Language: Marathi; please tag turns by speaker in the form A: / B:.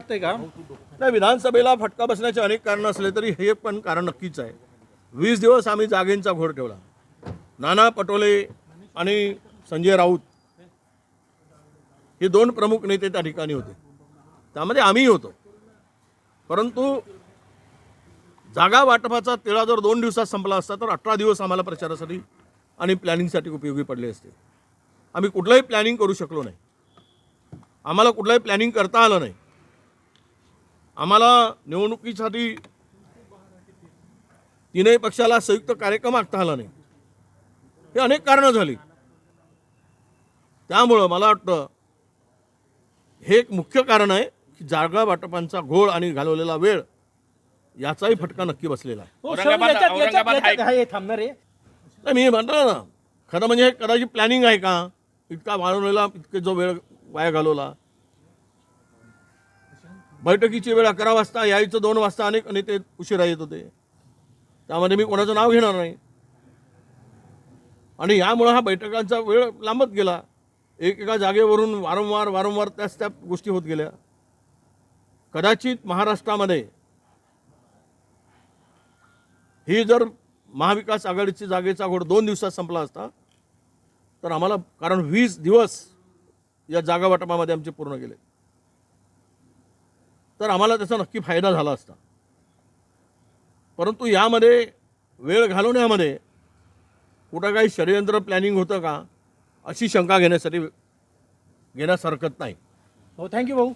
A: वाटतंय का?
B: नाही, विधानसभेला फटका बसण्याचे अनेक कारणं असले तरी हे पण कारण नक्कीच आहे. 20 दिवस आम्ही जागेंचा घोर ठेवला. नाना पटोले आणि संजय राऊत हे दोन प्रमुख नेते त्या ठिकाणी होते, त्यामध्ये आम्ही होतो. परंतु जागा वाटपाचा तिढा जर 2 दिवसात संपला असता तर 18 दिवस आम्हाला प्रचारासाठी आणि प्लॅनिंगसाठी उपयोगी पडले असते. आम्ही कुठलंही प्लॅनिंग करू शकलो नाही. आम्हाला कुठलंही प्लॅनिंग करता आलं नाही. आम्हाला निवडणुकीसाठी तीनही पक्षाला संयुक्त कार्यक्रम आखता आला नाही. हे अनेक कारणं झाली. त्यामुळं मला वाटतं हे एक मुख्य कारण आहे की जागा वाटपांचा घोळ आणि घालवलेला वेळ याचाही फटका नक्की बसलेला आहे.
A: हो, शरद, याच्यात हे थांबणार आहे.
B: नाही, मी म्हणतो ना, खरं म्हणजे हे कदाचित प्लॅनिंग आहे का? इतका वाढवलेला, इतके जो वेळ वाया घालवला. बैठकीची वेळ 11 वाजता, यायचं 2 वाजता, अनेक नेते उशिरा येत होते. त्यामध्ये मी कोणाचं नाव घेणार नाही. आणि यामुळं हा बैठकांचा वेळ लांबत गेला. एकेका जागेवरून वारंवार त्या गोष्टी होत गेल्या. कदाचित महाराष्ट्रामध्ये ही जर महाविकास आघाडीची जागेचा घोळ 2 दिवसात संपला असता तर आम्हाला, कारण 20 दिवस या जागा वाटपामध्ये आमचे पूर्ण गेले, तर आम्हाला त्याचा नक्की फायदा झाला असता. परंतु यामध्ये वेळ घालवण्यामध्ये कुठं काही षडयंत्र प्लॅनिंग होतं का अशी शंका घेण्यास हरकत नाही.
A: हो, थँक्यू भाऊ.